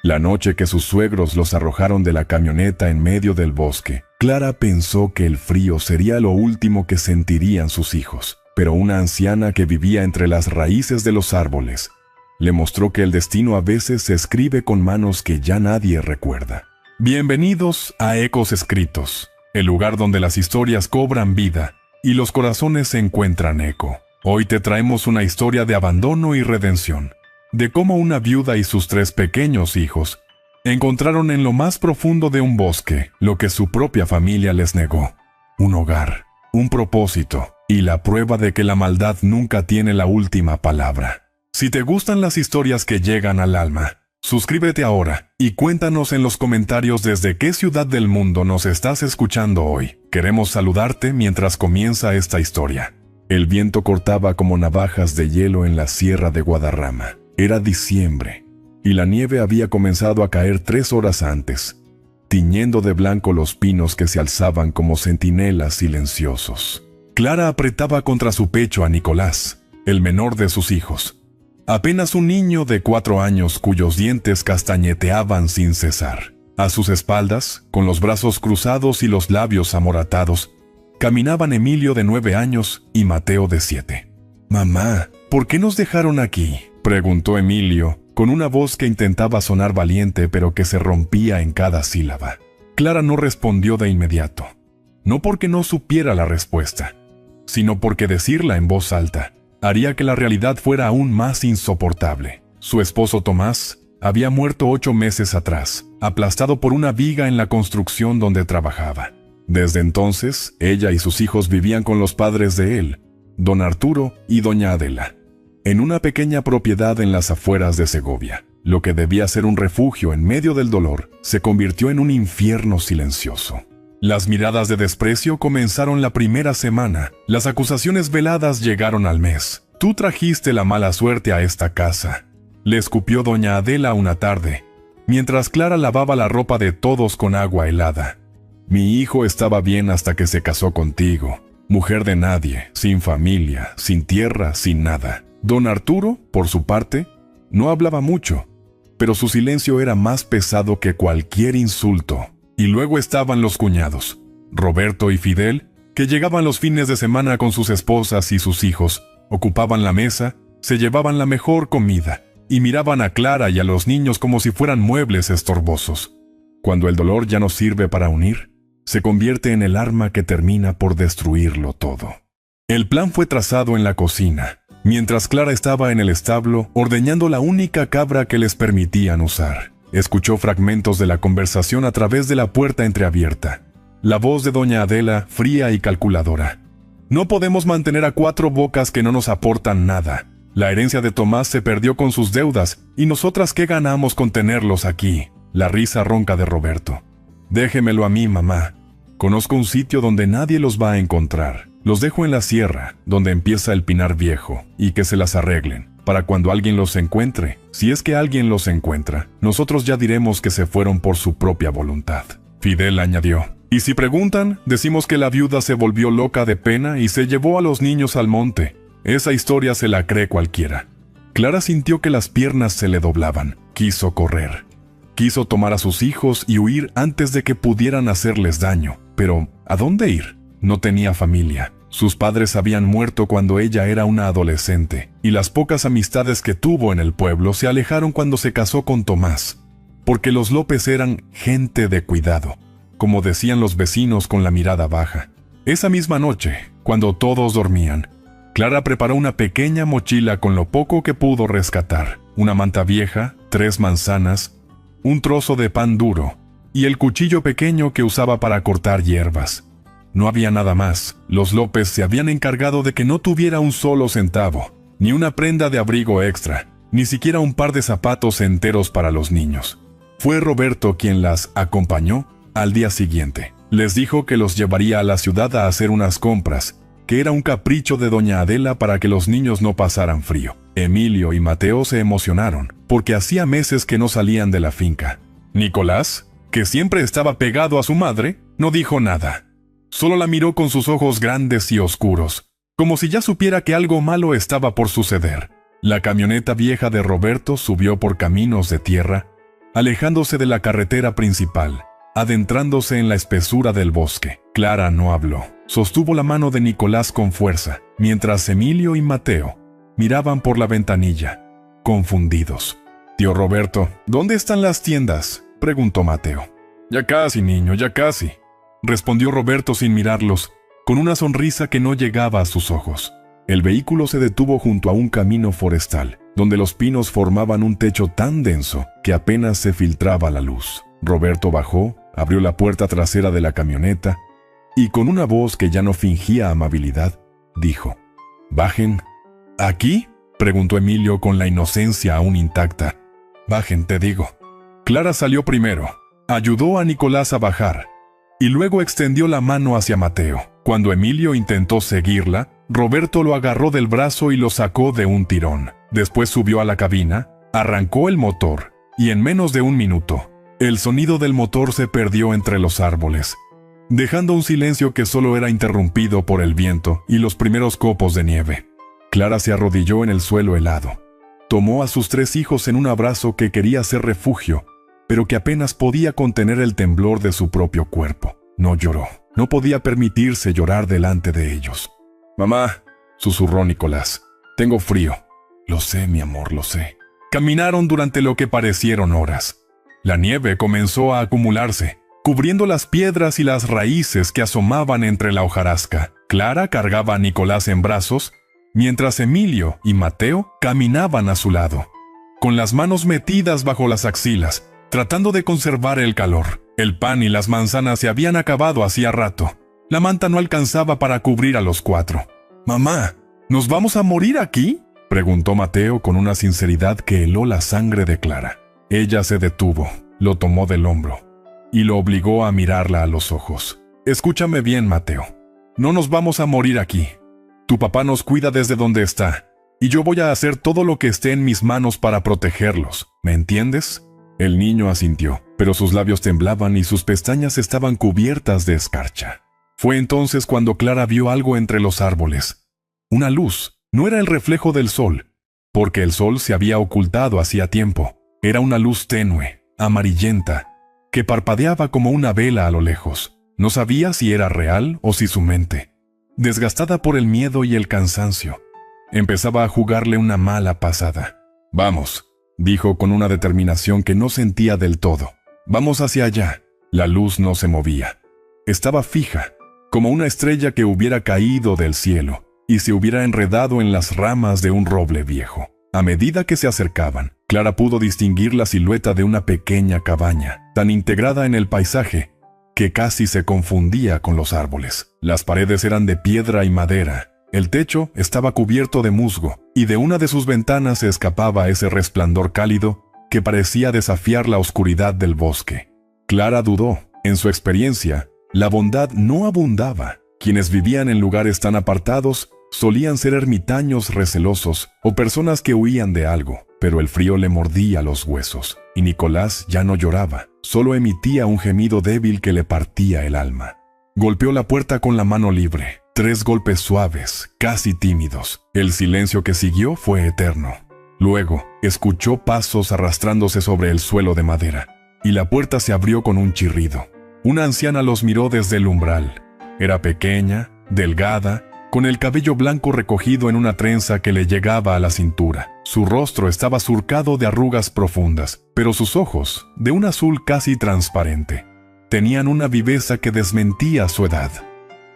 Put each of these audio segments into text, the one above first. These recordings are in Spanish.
La noche que sus suegros los arrojaron de la camioneta en medio del bosque, Clara pensó que el frío sería lo último que sentirían sus hijos, pero una anciana que vivía entre las raíces de los árboles le mostró que el destino a veces se escribe con manos que ya nadie recuerda. Bienvenidos a Ecos Escritos, el lugar donde las historias cobran vida y los corazones se encuentran eco. Hoy te traemos una historia de abandono y redención, de cómo una viuda y sus 3 pequeños hijos encontraron en lo más profundo de un bosque lo que su propia familia les negó: un hogar, un propósito y la prueba de que la maldad nunca tiene la última palabra. Si te gustan las historias que llegan al alma, suscríbete ahora y cuéntanos en los comentarios desde qué ciudad del mundo nos estás escuchando hoy. Queremos saludarte mientras comienza esta historia. El viento cortaba como navajas de hielo en la sierra de Guadarrama. Era diciembre, y la nieve había comenzado a caer 3 horas antes, tiñendo de blanco los pinos que se alzaban como centinelas silenciosos. Clara apretaba contra su pecho a Nicolás, el menor de sus hijos, apenas un niño de 4 años cuyos dientes castañeteaban sin cesar. A sus espaldas, con los brazos cruzados y los labios amoratados, caminaban Emilio de 9 años y Mateo de 7. «Mamá, ¿por qué nos dejaron aquí?», preguntó Emilio, con una voz que intentaba sonar valiente pero que se rompía en cada sílaba. Clara no respondió de inmediato, no porque no supiera la respuesta, sino porque decirla en voz alta haría que la realidad fuera aún más insoportable. Su esposo Tomás había muerto 8 meses atrás, aplastado por una viga en la construcción donde trabajaba. Desde entonces, ella y sus hijos vivían con los padres de él, don Arturo y doña Adela, en una pequeña propiedad en las afueras de Segovia. Lo que debía ser un refugio en medio del dolor se convirtió en un infierno silencioso. Las miradas de desprecio comenzaron la primera semana. Las acusaciones veladas llegaron al mes. «Tú trajiste la mala suerte a esta casa», le escupió doña Adela una tarde, mientras Clara lavaba la ropa de todos con agua helada. «Mi hijo estaba bien hasta que se casó contigo, mujer de nadie, sin familia, sin tierra, sin nada». Don Arturo, por su parte, no hablaba mucho, pero su silencio era más pesado que cualquier insulto. Y luego estaban los cuñados, Roberto y Fidel, que llegaban los fines de semana con sus esposas y sus hijos, ocupaban la mesa, se llevaban la mejor comida, y miraban a Clara y a los niños como si fueran muebles estorbosos. Cuando el dolor ya no sirve para unir, se convierte en el arma que termina por destruirlo todo. El plan fue trazado en la cocina, mientras Clara estaba en el establo ordeñando la única cabra que les permitían usar. Escuchó fragmentos de la conversación a través de la puerta entreabierta. La voz de doña Adela, fría y calculadora. «No podemos mantener a 4 bocas que no nos aportan nada. La herencia de Tomás se perdió con sus deudas, y nosotras ¿qué ganamos con tenerlos aquí?». La risa ronca de Roberto. «Déjemelo a mí, mamá. Conozco un sitio donde nadie los va a encontrar. Los dejo en la sierra, donde empieza el pinar viejo, y que se las arreglen, para cuando alguien los encuentre. Si es que alguien los encuentra, nosotros ya diremos que se fueron por su propia voluntad». Fidel añadió: «Y si preguntan, decimos que la viuda se volvió loca de pena y se llevó a los niños al monte. Esa historia se la cree cualquiera». Clara sintió que las piernas se le doblaban. Quiso correr. Quiso tomar a sus hijos y huir antes de que pudieran hacerles daño. Pero, ¿a dónde ir? No tenía familia. Sus padres habían muerto cuando ella era una adolescente, y las pocas amistades que tuvo en el pueblo se alejaron cuando se casó con Tomás, porque los López eran gente de cuidado, como decían los vecinos con la mirada baja. Esa misma noche, cuando todos dormían, Clara preparó una pequeña mochila con lo poco que pudo rescatar: una manta vieja, 3 manzanas, un trozo de pan duro y el cuchillo pequeño que usaba para cortar hierbas. No había nada más. Los López se habían encargado de que no tuviera un solo centavo, ni una prenda de abrigo extra, ni siquiera un par de zapatos enteros para los niños. Fue Roberto quien las acompañó al día siguiente. Les dijo que los llevaría a la ciudad a hacer unas compras, que era un capricho de doña Adela para que los niños no pasaran frío. Emilio y Mateo se emocionaron, porque hacía meses que no salían de la finca. Nicolás, que siempre estaba pegado a su madre, no dijo nada. Solo la miró con sus ojos grandes y oscuros, como si ya supiera que algo malo estaba por suceder. La camioneta vieja de Roberto subió por caminos de tierra alejándose de la carretera principal, adentrándose en la espesura del bosque. Clara no habló. Sostuvo la mano de Nicolás con fuerza, mientras Emilio y Mateo miraban por la ventanilla, confundidos. «Tío Roberto, ¿dónde están las tiendas?», preguntó Mateo. «Ya casi, niño, ya casi», respondió Roberto sin mirarlos, con una sonrisa que no llegaba a sus ojos. El vehículo se detuvo junto a un camino forestal, donde los pinos formaban un techo tan denso que apenas se filtraba la luz. Roberto bajó, abrió la puerta trasera de la camioneta y con una voz que ya no fingía amabilidad, dijo: «¿Bajen?» «¿Aquí?», preguntó Emilio con la inocencia aún intacta. «Bajen, te digo». Clara salió primero, ayudó a Nicolás a bajar y luego extendió la mano hacia Mateo. Cuando Emilio intentó seguirla, Roberto lo agarró del brazo y lo sacó de un tirón. Después subió a la cabina, arrancó el motor y en menos de un minuto, el sonido del motor se perdió entre los árboles, dejando un silencio que solo era interrumpido por el viento y los primeros copos de nieve. Clara se arrodilló en el suelo helado. Tomó a sus 3 hijos en un abrazo que quería ser refugio, pero que apenas podía contener el temblor de su propio cuerpo. No lloró. No podía permitirse llorar delante de ellos. «Mamá», susurró Nicolás, «tengo frío». «Lo sé, mi amor, lo sé». Caminaron durante lo que parecieron horas. La nieve comenzó a acumularse, cubriendo las piedras y las raíces que asomaban entre la hojarasca. Clara cargaba a Nicolás en brazos, mientras Emilio y Mateo caminaban a su lado, con las manos metidas bajo las axilas, tratando de conservar el calor. El pan y las manzanas se habían acabado hacía rato. La manta no alcanzaba para cubrir a los 4. «Mamá, ¿nos vamos a morir aquí?», preguntó Mateo con una sinceridad que heló la sangre de Clara. Ella se detuvo, lo tomó del hombro y lo obligó a mirarla a los ojos. «Escúchame bien, Mateo. No nos vamos a morir aquí. Tu papá nos cuida desde donde está, y yo voy a hacer todo lo que esté en mis manos para protegerlos. ¿Me entiendes?». El niño asintió, pero sus labios temblaban y sus pestañas estaban cubiertas de escarcha. Fue entonces cuando Clara vio algo entre los árboles. Una luz. No era el reflejo del sol, porque el sol se había ocultado hacía tiempo. Era una luz tenue, amarillenta, que parpadeaba como una vela a lo lejos. No sabía si era real o si su mente, desgastada por el miedo y el cansancio, empezaba a jugarle una mala pasada. «Vamos», dijo con una determinación que no sentía del todo. «Vamos hacia allá». La luz no se movía. Estaba fija, como una estrella que hubiera caído del cielo y se hubiera enredado en las ramas de un roble viejo. A medida que se acercaban, Clara pudo distinguir la silueta de una pequeña cabaña, tan integrada en el paisaje que casi se confundía con los árboles. Las paredes eran de piedra y madera. El techo estaba cubierto de musgo, y de una de sus ventanas se escapaba ese resplandor cálido que parecía desafiar la oscuridad del bosque. Clara dudó. En su experiencia, la bondad no abundaba. Quienes vivían en lugares tan apartados solían ser ermitaños recelosos o personas que huían de algo, pero el frío le mordía los huesos, y Nicolás ya no lloraba, solo emitía un gemido débil que le partía el alma. Golpeó la puerta con la mano libre. 3 golpes suaves, casi tímidos. El silencio que siguió fue eterno. Luego, escuchó pasos arrastrándose sobre el suelo de madera, y la puerta se abrió con un chirrido. Una anciana los miró desde el umbral. Era pequeña, delgada, con el cabello blanco recogido en una trenza que le llegaba a la cintura. Su rostro estaba surcado de arrugas profundas, pero sus ojos, de un azul casi transparente, tenían una viveza que desmentía su edad.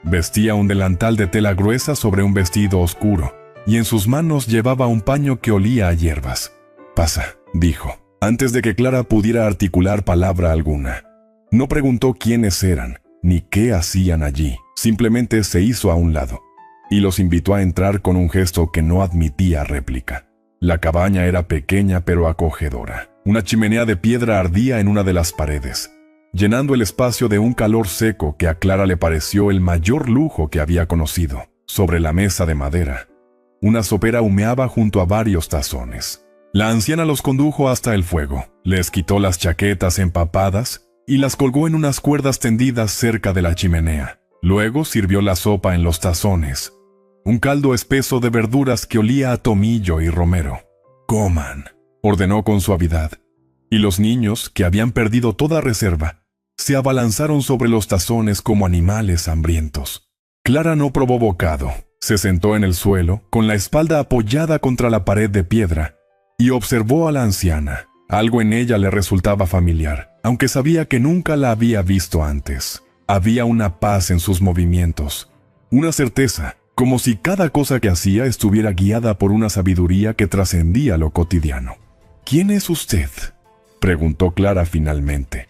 Vestía un delantal de tela gruesa sobre un vestido oscuro, y en sus manos llevaba un paño que olía a hierbas. «Pasa», dijo, antes de que Clara pudiera articular palabra alguna. No preguntó quiénes eran, ni qué hacían allí. Simplemente se hizo a un lado, y los invitó a entrar con un gesto que no admitía réplica. La cabaña era pequeña pero acogedora. Una chimenea de piedra ardía en una de las paredes, llenando el espacio de un calor seco que a Clara le pareció el mayor lujo que había conocido. Sobre la mesa de madera, una sopera humeaba junto a varios tazones. La anciana los condujo hasta el fuego, les quitó las chaquetas empapadas y las colgó en unas cuerdas tendidas cerca de la chimenea. Luego sirvió la sopa en los tazones, un caldo espeso de verduras que olía a tomillo y romero. «Coman», ordenó con suavidad. y los niños, que habían perdido toda reserva, se abalanzaron sobre los tazones como animales hambrientos. Clara no probó bocado. Se sentó en el suelo, con la espalda apoyada contra la pared de piedra, y observó a la anciana. Algo en ella le resultaba familiar, aunque sabía que nunca la había visto antes. Había una paz en sus movimientos, una certeza, como si cada cosa que hacía estuviera guiada por una sabiduría que trascendía lo cotidiano. «¿Quién es usted?», preguntó Clara finalmente,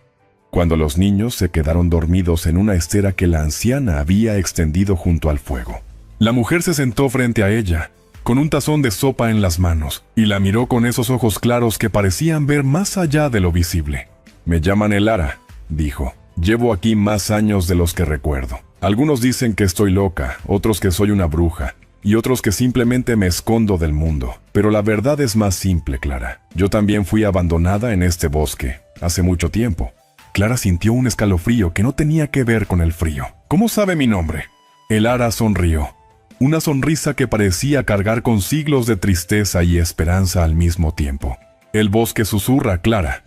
cuando los niños se quedaron dormidos en una estera que la anciana había extendido junto al fuego. La mujer se sentó frente a ella, con un tazón de sopa en las manos, y la miró con esos ojos claros que parecían ver más allá de lo visible. «Me llaman Elara», dijo. «Llevo aquí más años de los que recuerdo. Algunos dicen que estoy loca, otros que soy una bruja, y otros que simplemente me escondo del mundo. Pero la verdad es más simple, Clara. Yo también fui abandonada en este bosque, hace mucho tiempo». Clara sintió un escalofrío que no tenía que ver con el frío. «¿Cómo sabe mi nombre?». Elara sonrió. Una sonrisa que parecía cargar con siglos de tristeza y esperanza al mismo tiempo. «El bosque susurra, Clara,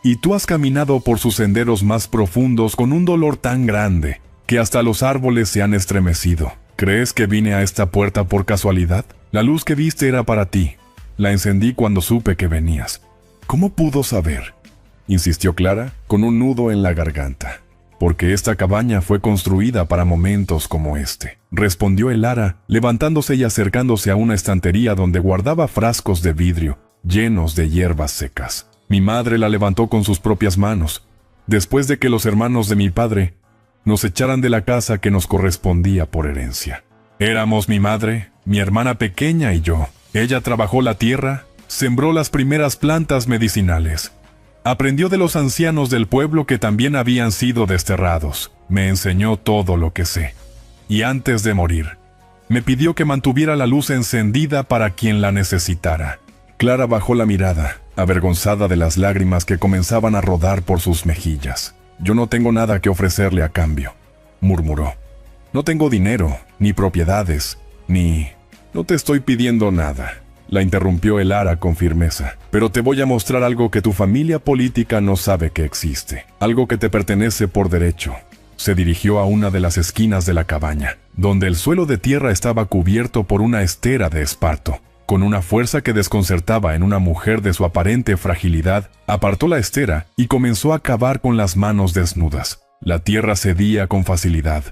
y tú has caminado por sus senderos más profundos con un dolor tan grande que hasta los árboles se han estremecido. ¿Crees que vine a esta puerta por casualidad? La luz que viste era para ti. La encendí cuando supe que venías». «¿Cómo pudo saber?», insistió Clara, con un nudo en la garganta. «Porque esta cabaña fue construida para momentos como este», respondió Elara, levantándose y acercándose a una estantería donde guardaba frascos de vidrio llenos de hierbas secas. «Mi madre la levantó con sus propias manos, después de que los hermanos de mi padre nos echaran de la casa que nos correspondía por herencia. Éramos mi madre, mi hermana pequeña y yo. Ella trabajó la tierra, sembró las primeras plantas medicinales. Aprendió de los ancianos del pueblo que también habían sido desterrados. Me enseñó todo lo que sé. Y antes de morir, me pidió que mantuviera la luz encendida para quien la necesitara». Clara bajó la mirada, avergonzada de las lágrimas que comenzaban a rodar por sus mejillas. «Yo no tengo nada que ofrecerle a cambio», murmuró. «No tengo dinero, ni propiedades, ni... No te estoy pidiendo nada», la interrumpió Elara con firmeza. «Pero te voy a mostrar algo que tu familia política no sabe que existe, algo que te pertenece por derecho». Se dirigió a una de las esquinas de la cabaña, donde el suelo de tierra estaba cubierto por una estera de esparto. Con una fuerza que desconcertaba en una mujer de su aparente fragilidad, apartó la estera y comenzó a cavar con las manos desnudas. La tierra cedía con facilidad,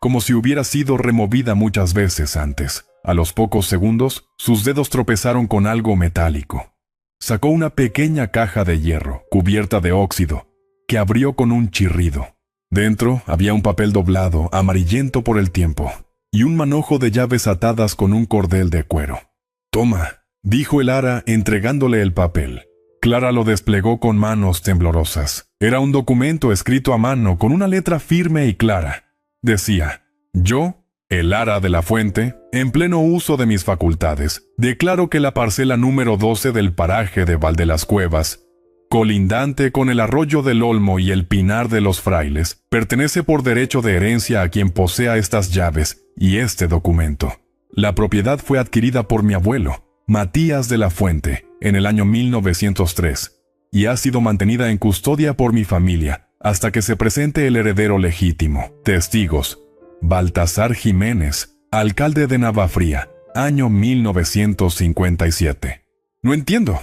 como si hubiera sido removida muchas veces antes. A los pocos segundos, sus dedos tropezaron con algo metálico. Sacó una pequeña caja de hierro, cubierta de óxido, que abrió con un chirrido. Dentro había un papel doblado, amarillento por el tiempo, y un manojo de llaves atadas con un cordel de cuero. «Toma», dijo Elara, entregándole el papel. Clara lo desplegó con manos temblorosas. Era un documento escrito a mano con una letra firme y clara. Decía: «Yo, Elara de la Fuente, en pleno uso de mis facultades, declaro que la parcela número 12 del paraje de Valdelascuevas, colindante con el arroyo del Olmo y el Pinar de los Frailes, pertenece por derecho de herencia a quien posea estas llaves y este documento. La propiedad fue adquirida por mi abuelo, Matías de la Fuente, en el año 1903, y ha sido mantenida en custodia por mi familia hasta que se presente el heredero legítimo. Testigos: Baltasar Jiménez, alcalde de Navafría, año 1957. «No entiendo»,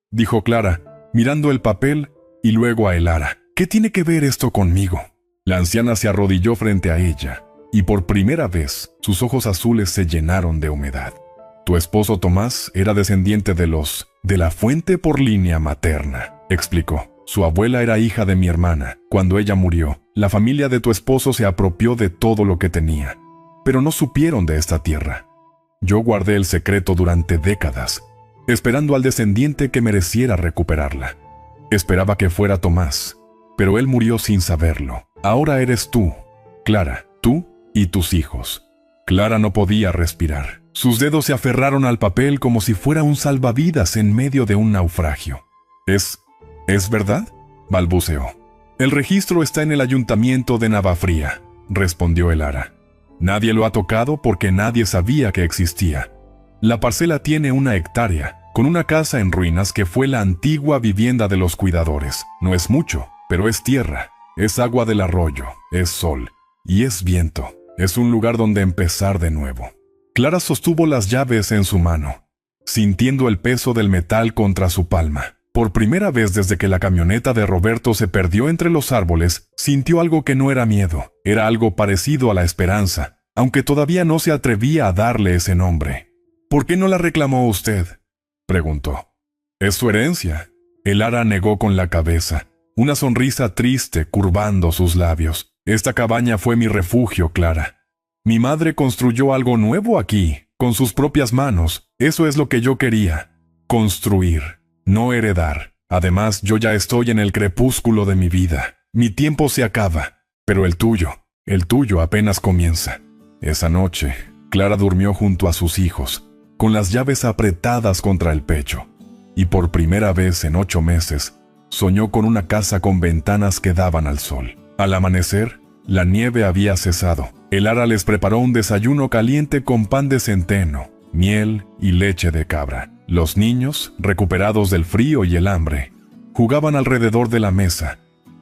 dijo Clara, mirando el papel y luego a Elara. «¿Qué tiene que ver esto conmigo?». La anciana se arrodilló frente a ella, y por primera vez sus ojos azules se llenaron de humedad. «Tu esposo Tomás era descendiente de la Fuente por línea materna», explicó. «Su abuela era hija de mi hermana. Cuando ella murió, la familia de tu esposo se apropió de todo lo que tenía, pero no supieron de esta tierra. Yo guardé el secreto durante décadas, esperando al descendiente que mereciera recuperarla. Esperaba que fuera Tomás, pero él murió sin saberlo. Ahora eres tú, Clara, tú y tus hijos». Clara no podía respirar. Sus dedos se aferraron al papel como si fuera un salvavidas en medio de un naufragio. ¿Es verdad?», balbuceó. «El registro está en el ayuntamiento de Navafría», respondió Elara. «Nadie lo ha tocado porque nadie sabía que existía. La parcela tiene 1 hectárea, con una casa en ruinas que fue la antigua vivienda de los cuidadores. No es mucho, pero es tierra, es agua del arroyo, es sol y es viento. Es un lugar donde empezar de nuevo. Clara sostuvo las llaves en su mano, sintiendo el peso del metal contra su palma. Por primera vez desde que la camioneta de Roberto se perdió entre los árboles, sintió algo que no era miedo, era algo parecido a la esperanza, aunque todavía no se atrevía a darle ese nombre. ¿Por qué no la reclamó usted?, preguntó. Es su herencia. El ara negó con la cabeza, una sonrisa triste curvando sus labios. Esta cabaña fue mi refugio, Clara. Mi madre construyó algo nuevo aquí, con sus propias manos. Eso es lo que yo quería. Construir, no heredar. Además, yo ya estoy en el crepúsculo de mi vida. Mi tiempo se acaba, pero el tuyo apenas comienza. Esa noche, Clara durmió junto a sus hijos, con las llaves apretadas contra el pecho. Y por primera vez en 8 meses, soñó con una casa con ventanas que daban al sol. Al amanecer, la nieve había cesado. El ara les preparó un desayuno caliente con pan de centeno, miel y leche de cabra. Los niños, recuperados del frío y el hambre, jugaban alrededor de la mesa,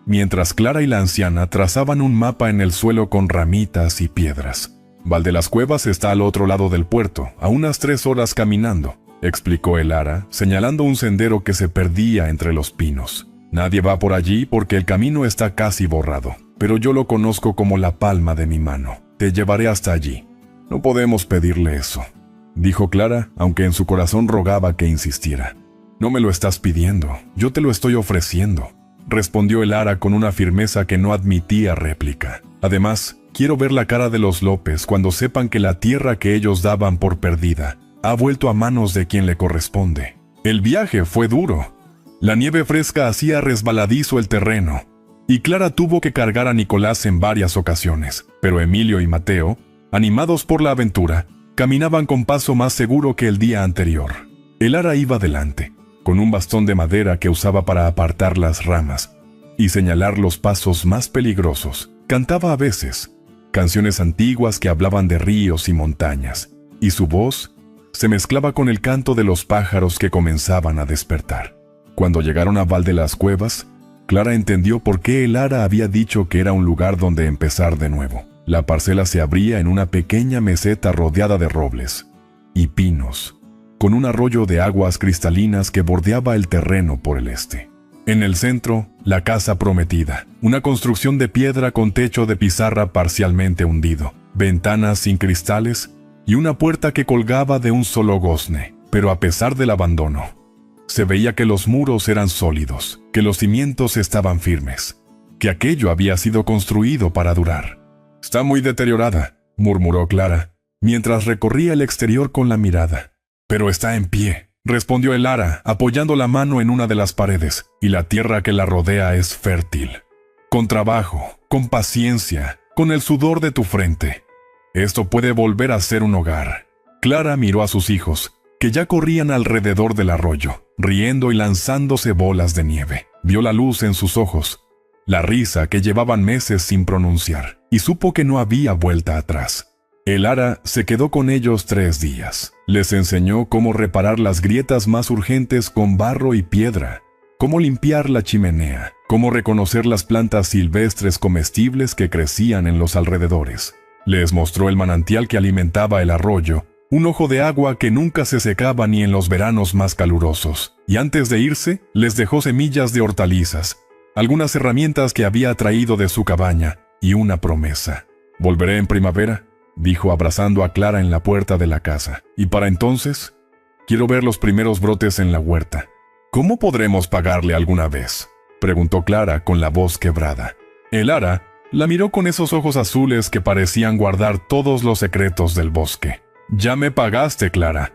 mientras Clara y la anciana trazaban un mapa en el suelo con ramitas y piedras. Valdelascuevas está al otro lado del puerto, a unas 3 horas caminando, explicó el ara, señalando un sendero que se perdía entre los pinos. Nadie va por allí porque el camino está casi borrado, pero yo lo conozco como la palma de mi mano. Te llevaré hasta allí. No podemos pedirle eso, dijo Clara, aunque en su corazón rogaba que insistiera. No me lo estás pidiendo, yo te lo estoy ofreciendo, respondió el ara con una firmeza que no admitía réplica. Además, quiero ver la cara de los López cuando sepan que la tierra que ellos daban por perdida ha vuelto a manos de quien le corresponde. El viaje fue duro. La nieve fresca hacía resbaladizo el terreno, y Clara tuvo que cargar a Nicolás en varias ocasiones, pero Emilio y Mateo, animados por la aventura, caminaban con paso más seguro que el día anterior. El ara iba delante, con un bastón de madera que usaba para apartar las ramas y señalar los pasos más peligrosos. Cantaba a veces canciones antiguas que hablaban de ríos y montañas, y su voz se mezclaba con el canto de los pájaros que comenzaban a despertar. Cuando llegaron a Valdelascuevas, Clara entendió por qué el ara había dicho que era un lugar donde empezar de nuevo. La parcela se abría en una pequeña meseta rodeada de robles y pinos, con un arroyo de aguas cristalinas que bordeaba el terreno por el este. En el centro, la casa prometida, una construcción de piedra con techo de pizarra parcialmente hundido, ventanas sin cristales y una puerta que colgaba de un solo gozne. Pero a pesar del abandono, se veía que los muros eran sólidos, que los cimientos estaban firmes, que aquello había sido construido para durar. «Está muy deteriorada», murmuró Clara, mientras recorría el exterior con la mirada. «Pero está en pie», respondió el ara, apoyando la mano en una de las paredes, «y la tierra que la rodea es fértil. Con trabajo, con paciencia, con el sudor de tu frente, esto puede volver a ser un hogar». Clara miró a sus hijos, que ya corrían alrededor del arroyo, riendo y lanzándose bolas de nieve. Vio la luz en sus ojos, la risa que llevaban meses sin pronunciar, y supo que no había vuelta atrás. El ara se quedó con ellos 3 días. Les enseñó cómo reparar las grietas más urgentes con barro y piedra, cómo limpiar la chimenea, cómo reconocer las plantas silvestres comestibles que crecían en los alrededores. Les mostró el manantial que alimentaba el arroyo, un ojo de agua que nunca se secaba ni en los veranos más calurosos, y antes de irse, les dejó semillas de hortalizas, algunas herramientas que había traído de su cabaña, y una promesa. «Volveré en primavera», dijo abrazando a Clara en la puerta de la casa, «y para entonces, quiero ver los primeros brotes en la huerta». «¿Cómo podremos pagarle alguna vez?», preguntó Clara con la voz quebrada. El ara la miró con esos ojos azules que parecían guardar todos los secretos del bosque. «Ya me pagaste, Clara.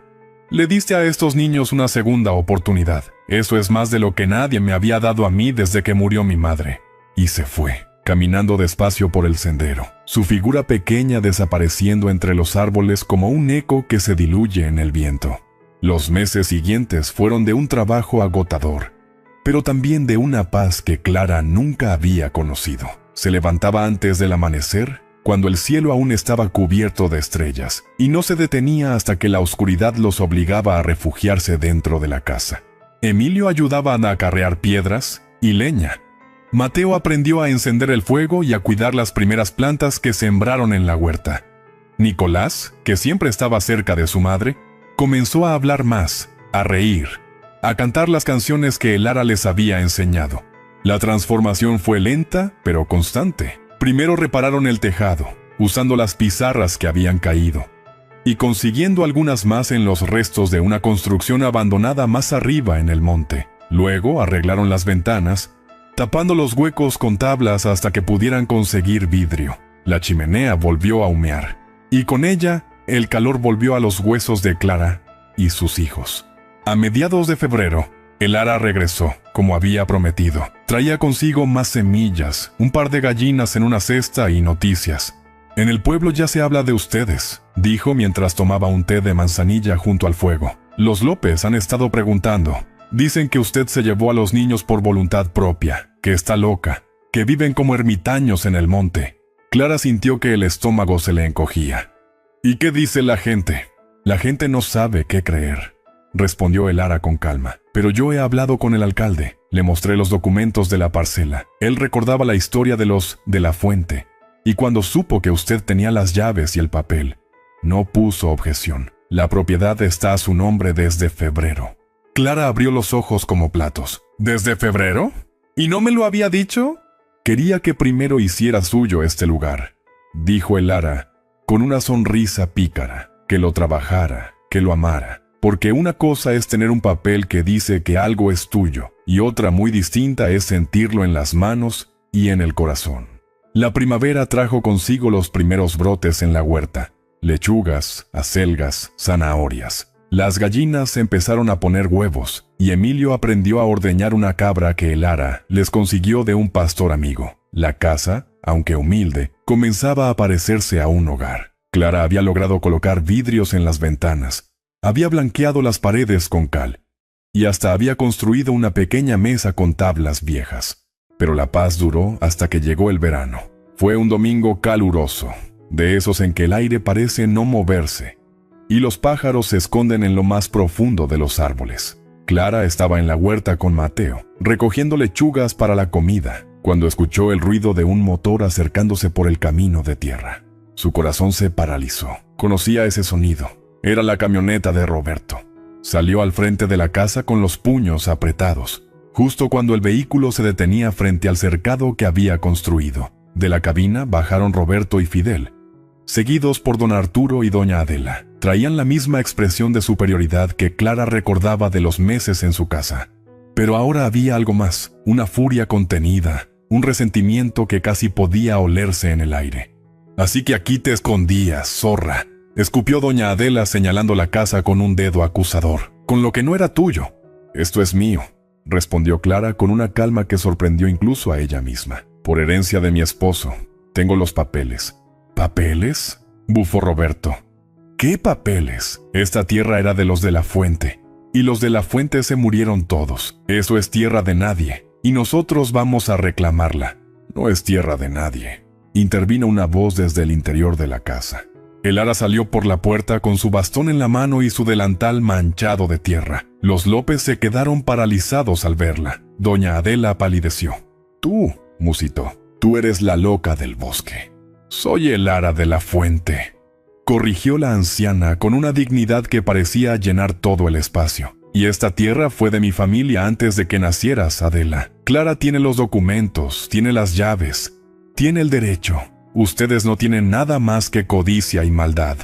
Le diste a estos niños una segunda oportunidad. Eso es más de lo que nadie me había dado a mí desde que murió mi madre». Y se fue, caminando despacio por el sendero, su figura pequeña desapareciendo entre los árboles como un eco que se diluye en el viento. Los meses siguientes fueron de un trabajo agotador, pero también de una paz que Clara nunca había conocido. Se levantaba antes del amanecer cuando el cielo aún estaba cubierto de estrellas, y no se detenía hasta que la oscuridad los obligaba a refugiarse dentro de la casa. Emilio ayudaba a acarrear piedras y leña. Mateo aprendió a encender el fuego y a cuidar las primeras plantas que sembraron en la huerta. Nicolás, que siempre estaba cerca de su madre, comenzó a hablar más, a reír, a cantar las canciones que Lara les había enseñado. La transformación fue lenta, pero constante. Primero repararon el tejado, usando las pizarras que habían caído, y consiguiendo algunas más en los restos de una construcción abandonada más arriba en el monte. Luego arreglaron las ventanas, tapando los huecos con tablas hasta que pudieran conseguir vidrio. La chimenea volvió a humear, y con ella, el calor volvió a los huesos de Clara y sus hijos. A mediados de febrero, Lara regresó, como había prometido. Traía consigo más semillas, un par de gallinas en una cesta y noticias. «En el pueblo ya se habla de ustedes», dijo mientras tomaba un té de manzanilla junto al fuego. «Los López han estado preguntando. Dicen que usted se llevó a los niños por voluntad propia, que está loca, que viven como ermitaños en el monte». Clara sintió que el estómago se le encogía. «¿Y qué dice la gente?» «La gente no sabe qué creer», respondió Lara con calma. «Pero yo he hablado con el alcalde. Le mostré los documentos de la parcela. Él recordaba la historia de los de la fuente. Y cuando supo que usted tenía las llaves y el papel, no puso objeción. La propiedad está a su nombre desde febrero». Clara abrió los ojos como platos. «¿Desde febrero? ¿Y no me lo había dicho?» «Quería que primero hiciera suyo este lugar», dijo Lara, con una sonrisa pícara. «Que lo trabajara, que lo amara. Porque una cosa es tener un papel que dice que algo es tuyo, y otra muy distinta es sentirlo en las manos y en el corazón». La primavera trajo consigo los primeros brotes en la huerta: lechugas, acelgas, zanahorias. Las gallinas empezaron a poner huevos, y Emilio aprendió a ordeñar una cabra que Lara les consiguió de un pastor amigo. La casa, aunque humilde, comenzaba a parecerse a un hogar. Clara había logrado colocar vidrios en las ventanas, había blanqueado las paredes con cal, y hasta había construido una pequeña mesa con tablas viejas. Pero la paz duró hasta que llegó el verano. Fue un domingo caluroso, de esos en que el aire parece no moverse, y los pájaros se esconden en lo más profundo de los árboles. Clara estaba en la huerta con Mateo, recogiendo lechugas para la comida, cuando escuchó el ruido de un motor acercándose por el camino de tierra. Su corazón se paralizó. Conocía ese sonido. Era la camioneta de Roberto. Salió al frente de la casa con los puños apretados, justo cuando el vehículo se detenía frente al cercado que había construido. De la cabina bajaron Roberto y Fidel, seguidos por don Arturo y doña Adela. Traían la misma expresión de superioridad que Clara recordaba de los meses en su casa. Pero ahora había algo más, una furia contenida, un resentimiento que casi podía olerse en el aire. «Así que aquí te escondías, zorra», escupió doña Adela señalando la casa con un dedo acusador. «Con lo que no era tuyo». «Esto es mío», respondió Clara con una calma que sorprendió incluso a ella misma. «Por herencia de mi esposo. Tengo los papeles». «¿Papeles?», bufó Roberto. «¿Qué papeles? Esta tierra era de los de la fuente, y los de la fuente se murieron todos. Eso es tierra de nadie, y nosotros vamos a reclamarla». «No es tierra de nadie», intervino una voz desde el interior de la casa. Lara salió por la puerta con su bastón en la mano y su delantal manchado de tierra. Los López se quedaron paralizados al verla. Doña Adela palideció. «Tú», musitó, «tú eres la loca del bosque». «Soy Lara de la Fuente», corrigió la anciana con una dignidad que parecía llenar todo el espacio. «Y esta tierra fue de mi familia antes de que nacieras, Adela. Clara tiene los documentos, tiene las llaves, tiene el derecho. Ustedes no tienen nada más que codicia y maldad».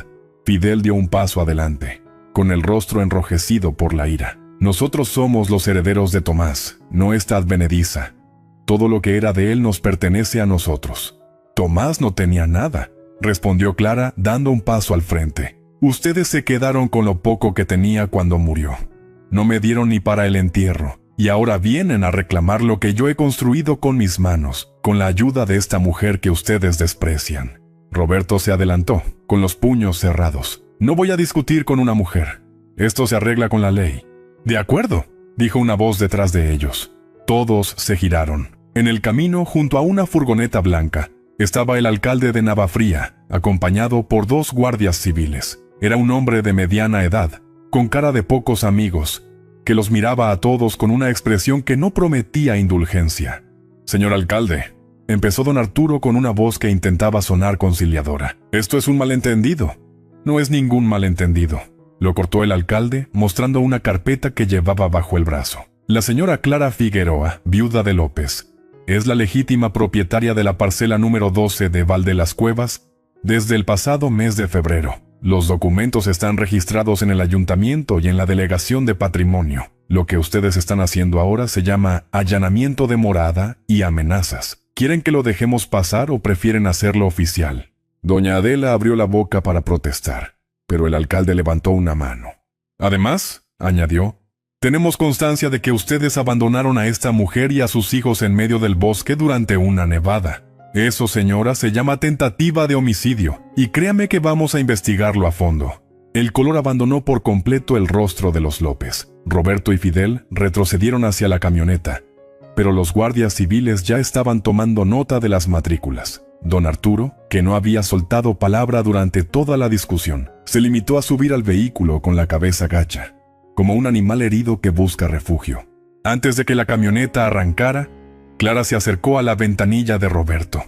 Fidel dio un paso adelante, con el rostro enrojecido por la ira. «Nosotros somos los herederos de Tomás, no esta advenediza. Todo lo que era de él nos pertenece a nosotros». «Tomás no tenía nada», respondió Clara dando un paso al frente. «Ustedes se quedaron con lo poco que tenía cuando murió. No me dieron ni para el entierro. Y ahora vienen a reclamar lo que yo he construido con mis manos, con la ayuda de esta mujer que ustedes desprecian». Roberto se adelantó, con los puños cerrados. «No voy a discutir con una mujer. Esto se arregla con la ley». «De acuerdo», dijo una voz detrás de ellos. Todos se giraron. En el camino, junto a una furgoneta blanca, estaba el alcalde de Navafría, acompañado por 2 guardias civiles. Era un hombre de mediana edad, con cara de pocos amigos, que los miraba a todos con una expresión que no prometía indulgencia. «Señor alcalde», empezó don Arturo con una voz que intentaba sonar conciliadora. «Esto es un malentendido». «No es ningún malentendido», lo cortó el alcalde, mostrando una carpeta que llevaba bajo el brazo. «La señora Clara Figueroa, viuda de López, es la legítima propietaria de la parcela número 12 de Val de las Cuevas desde el pasado mes de febrero. Los documentos están registrados en el ayuntamiento y en la delegación de patrimonio. Lo que ustedes están haciendo ahora se llama allanamiento de morada y amenazas. ¿Quieren que lo dejemos pasar o prefieren hacerlo oficial?» Doña Adela abrió la boca para protestar, pero el alcalde levantó una mano. «Además», añadió, «tenemos constancia de que ustedes abandonaron a esta mujer y a sus hijos en medio del bosque durante una nevada. Eso, señora, se llama tentativa de homicidio, y créame que vamos a investigarlo a fondo». El color abandonó por completo el rostro de los López. Roberto y Fidel retrocedieron hacia la camioneta, pero los guardias civiles ya estaban tomando nota de las matrículas. Don Arturo, que no había soltado palabra durante toda la discusión, se limitó a subir al vehículo con la cabeza gacha, como un animal herido que busca refugio. Antes de que la camioneta arrancara, Clara se acercó a la ventanilla de Roberto.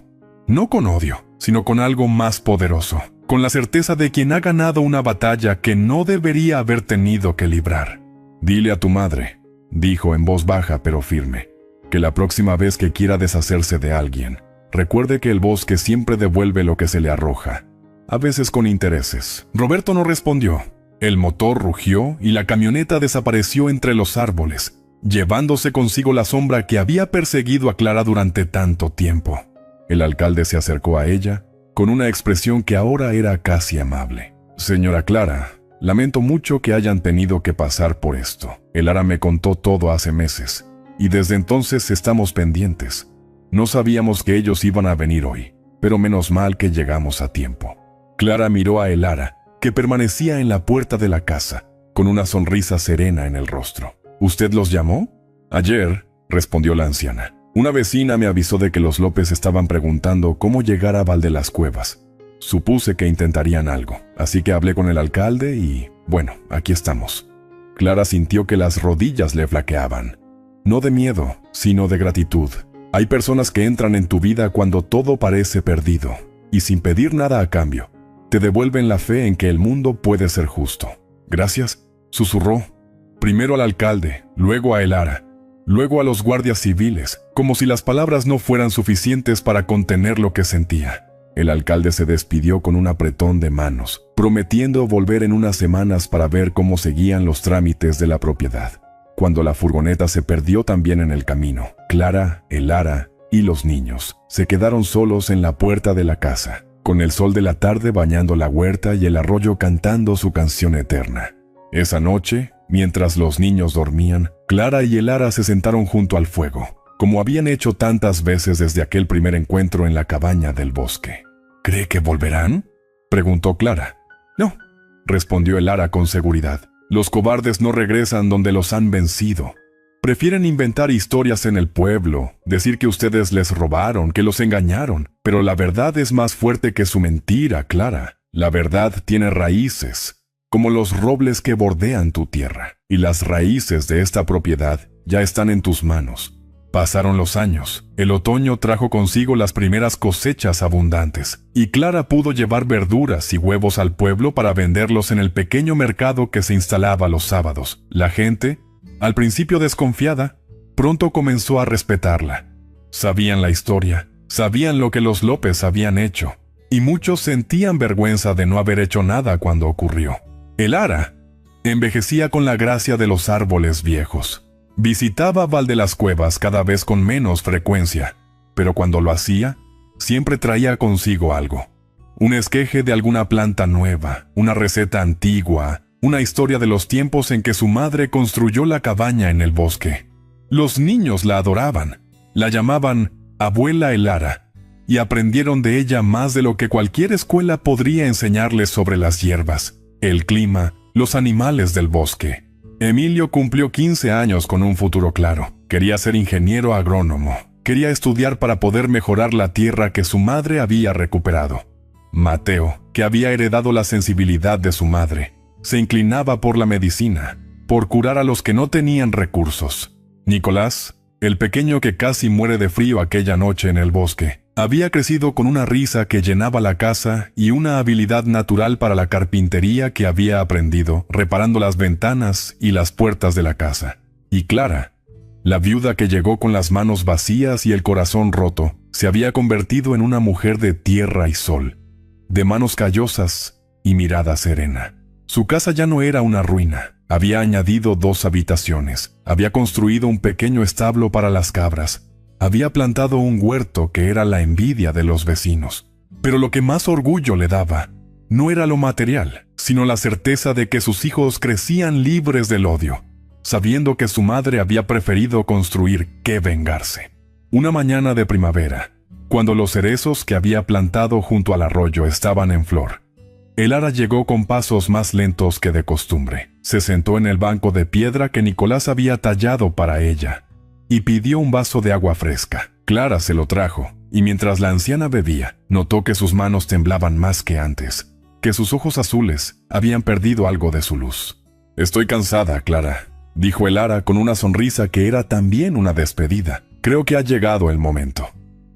No con odio, sino con algo más poderoso, con la certeza de quien ha ganado una batalla que no debería haber tenido que librar. «Dile a tu madre», dijo en voz baja pero firme, «que la próxima vez que quiera deshacerse de alguien, recuerde que el bosque siempre devuelve lo que se le arroja, a veces con intereses». Roberto no respondió. El motor rugió y la camioneta desapareció entre los árboles, llevándose consigo la sombra que había perseguido a Clara durante tanto tiempo. El alcalde se acercó a ella, con una expresión que ahora era casi amable. «Señora Clara, lamento mucho que hayan tenido que pasar por esto. El Ara me contó todo hace meses, y desde entonces estamos pendientes. No sabíamos que ellos iban a venir hoy, pero menos mal que llegamos a tiempo». Clara miró a el Ara, que permanecía en la puerta de la casa, con una sonrisa serena en el rostro. «¿Usted los llamó?» «Ayer», respondió la anciana. «Una vecina me avisó de que los López estaban preguntando cómo llegar a Val de las Cuevas. Supuse que intentarían algo, así que hablé con el alcalde y, bueno, aquí estamos». Clara sintió que las rodillas le flaqueaban. No de miedo, sino de gratitud. Hay personas que entran en tu vida cuando todo parece perdido, y sin pedir nada a cambio, te devuelven la fe en que el mundo puede ser justo. «Gracias», susurró. Primero al alcalde, luego a el Ara, luego a los guardias civiles, como si las palabras no fueran suficientes para contener lo que sentía. El alcalde se despidió con un apretón de manos, prometiendo volver en unas semanas para ver cómo seguían los trámites de la propiedad. Cuando la furgoneta se perdió también en el camino, Clara, el Ara y los niños se quedaron solos en la puerta de la casa, con el sol de la tarde bañando la huerta y el arroyo cantando su canción eterna. Esa noche, mientras los niños dormían, Clara y el Ara se sentaron junto al fuego, como habían hecho tantas veces desde aquel primer encuentro en la cabaña del bosque. «¿Cree que volverán?», preguntó Clara. «No», respondió el Ara con seguridad. «Los cobardes no regresan donde los han vencido. Prefieren inventar historias en el pueblo, decir que ustedes les robaron, que los engañaron. Pero la verdad es más fuerte que su mentira, Clara. La verdad tiene raíces, como los robles que bordean tu tierra, y las raíces de esta propiedad ya están en tus manos. Pasaron los años, el otoño trajo consigo las primeras cosechas abundantes, y Clara pudo llevar verduras y huevos al pueblo para venderlos en el pequeño mercado que se instalaba los sábados. La gente, al principio desconfiada, pronto comenzó a respetarla. Sabían la historia, sabían lo que los López habían hecho, y muchos sentían vergüenza de no haber hecho nada cuando ocurrió. El Ara envejecía con la gracia de los árboles viejos. Visitaba Val de las Cuevas cada vez con menos frecuencia, pero cuando lo hacía, siempre traía consigo algo. Un esqueje de alguna planta nueva, una receta antigua, una historia de los tiempos en que su madre construyó la cabaña en el bosque. Los niños la adoraban, la llamaban Abuela el Ara, y aprendieron de ella más de lo que cualquier escuela podría enseñarles sobre las hierbas, el clima, los animales del bosque. Emilio cumplió 15 años con un futuro claro. Quería ser ingeniero agrónomo. Quería estudiar para poder mejorar la tierra que su madre había recuperado. Mateo, que había heredado la sensibilidad de su madre, se inclinaba por la medicina, por curar a los que no tenían recursos. Nicolás, el pequeño que casi muere de frío aquella noche en el bosque, había crecido con una risa que llenaba la casa y una habilidad natural para la carpintería que había aprendido reparando las ventanas y las puertas de la casa. Y Clara, la viuda que llegó con las manos vacías y el corazón roto, se había convertido en una mujer de tierra y sol, de manos callosas y mirada serena. Su casa ya no era una ruina. Había añadido 2 habitaciones, había construido un pequeño establo para las cabras, había plantado un huerto que era la envidia de los vecinos. Pero lo que más orgullo le daba no era lo material, sino la certeza de que sus hijos crecían libres del odio, sabiendo que su madre había preferido construir que vengarse. Una mañana de primavera, cuando los cerezos que había plantado junto al arroyo estaban en flor, Elara llegó con pasos más lentos que de costumbre. Se sentó en el banco de piedra que Nicolás había tallado para ella y pidió un vaso de agua fresca. Clara se lo trajo, y mientras la anciana bebía, notó que sus manos temblaban más que antes, que sus ojos azules habían perdido algo de su luz. «Estoy cansada, Clara», dijo Elara con una sonrisa que era también una despedida. «Creo que ha llegado el momento».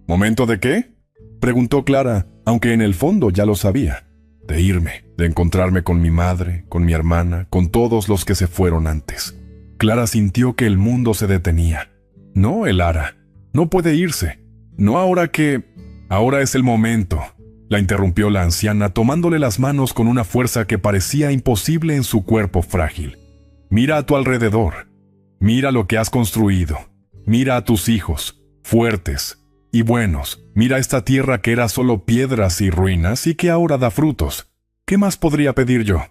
«¿Momento de qué?», preguntó Clara, aunque en el fondo ya lo sabía. «De irme, de encontrarme con mi madre, con mi hermana, con todos los que se fueron antes». Clara sintió que el mundo se detenía. «No, Elara, no puede irse. No ahora que... Ahora es el momento», la interrumpió la anciana tomándole las manos con una fuerza que parecía imposible en su cuerpo frágil. «Mira a tu alrededor. Mira lo que has construido. Mira a tus hijos, fuertes y buenos. Mira esta tierra que era solo piedras y ruinas y que ahora da frutos. ¿Qué más podría pedir yo?»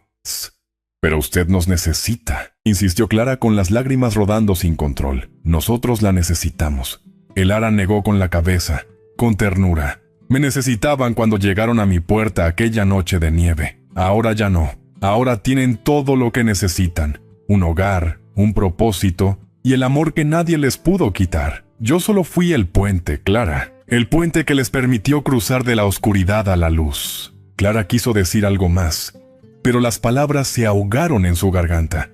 «Pero usted nos necesita», insistió Clara con las lágrimas rodando sin control. «Nosotros la necesitamos». Elara negó con la cabeza, con ternura. «Me necesitaban cuando llegaron a mi puerta aquella noche de nieve. Ahora ya no. Ahora tienen todo lo que necesitan. Un hogar, un propósito y el amor que nadie les pudo quitar. Yo solo fui el puente, Clara. El puente que les permitió cruzar de la oscuridad a la luz». Clara quiso decir algo más, pero las palabras se ahogaron en su garganta.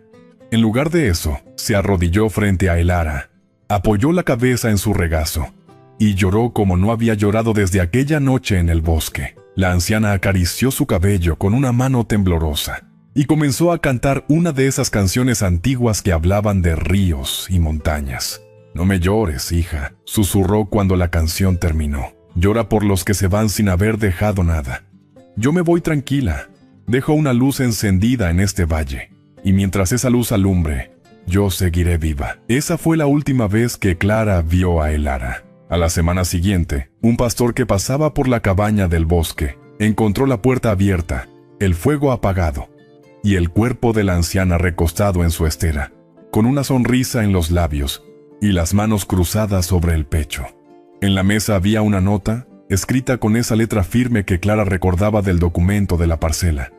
En lugar de eso, se arrodilló frente a Elara, apoyó la cabeza en su regazo y lloró como no había llorado desde aquella noche en el bosque. La anciana acarició su cabello con una mano temblorosa y comenzó a cantar una de esas canciones antiguas que hablaban de ríos y montañas. «No me llores, hija», susurró cuando la canción terminó. «Llora por los que se van sin haber dejado nada. Yo me voy tranquila. Dejo una luz encendida en este valle, y mientras esa luz alumbre, yo seguiré viva». Esa fue la última vez que Clara vio a Elara. A la semana siguiente, un pastor que pasaba por la cabaña del bosque encontró la puerta abierta, el fuego apagado y el cuerpo de la anciana recostado en su estera, con una sonrisa en los labios y las manos cruzadas sobre el pecho. En la mesa había una nota, escrita con esa letra firme que Clara recordaba del documento de la parcela.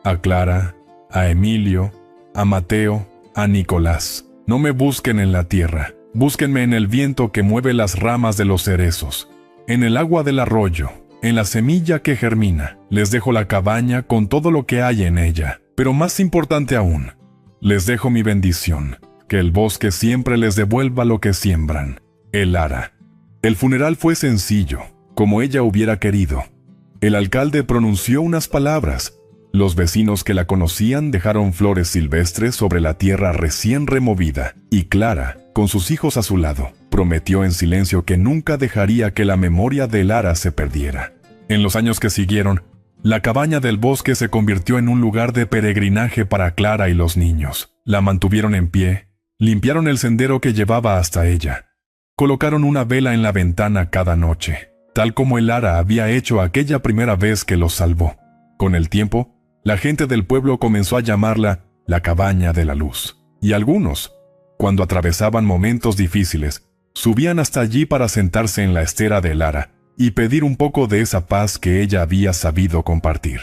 A Clara, a Emilio, a Mateo, a Nicolás. «No me busquen en la tierra, búsquenme en el viento que mueve las ramas de los cerezos, en el agua del arroyo, en la semilla que germina. Les dejo la cabaña con todo lo que hay en ella, pero más importante aún, les dejo mi bendición, que el bosque siempre les devuelva lo que siembran. Elara». El funeral fue sencillo, como ella hubiera querido. El alcalde pronunció unas palabras. Los vecinos que la conocían dejaron flores silvestres sobre la tierra recién removida, y Clara, con sus hijos a su lado, prometió en silencio que nunca dejaría que la memoria de Elara se perdiera. En los años que siguieron, la cabaña del bosque se convirtió en un lugar de peregrinaje para Clara y los niños. La mantuvieron en pie, limpiaron el sendero que llevaba hasta ella, colocaron una vela en la ventana cada noche, tal como Elara había hecho aquella primera vez que los salvó. Con el tiempo, la gente del pueblo comenzó a llamarla la Cabaña de la Luz, y algunos, cuando atravesaban momentos difíciles, subían hasta allí para sentarse en la estera de Elara y pedir un poco de esa paz que ella había sabido compartir.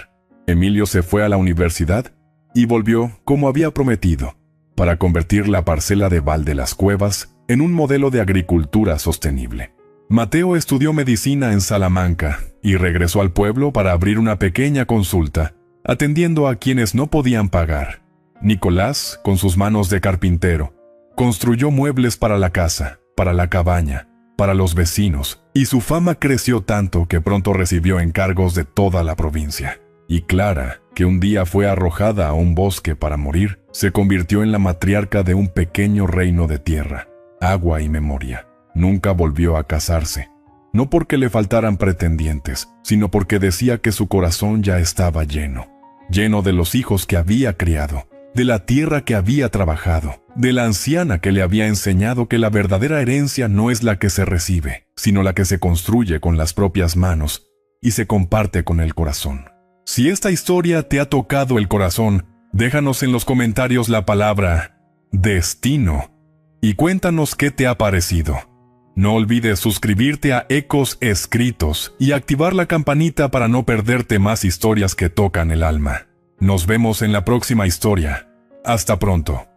Emilio se fue a la universidad y volvió, como había prometido, para convertir la parcela de Val de las Cuevas en un modelo de agricultura sostenible. Mateo estudió medicina en Salamanca y regresó al pueblo para abrir una pequeña consulta, atendiendo a quienes no podían pagar. Nicolás, con sus manos de carpintero, construyó muebles para la casa, para la cabaña, para los vecinos, y su fama creció tanto que pronto recibió encargos de toda la provincia. Y Clara, que un día fue arrojada a un bosque para morir, se convirtió en la matriarca de un pequeño reino de tierra, agua y memoria. Nunca volvió a casarse, no porque le faltaran pretendientes, sino porque decía que su corazón ya estaba lleno de los hijos que había criado, de la tierra que había trabajado, de la anciana que le había enseñado que la verdadera herencia no es la que se recibe, sino la que se construye con las propias manos y se comparte con el corazón. Si esta historia te ha tocado el corazón, déjanos en los comentarios la palabra destino y cuéntanos qué te ha parecido. No olvides suscribirte a Ecos Escritos y activar la campanita para no perderte más historias que tocan el alma. Nos vemos en la próxima historia. Hasta pronto.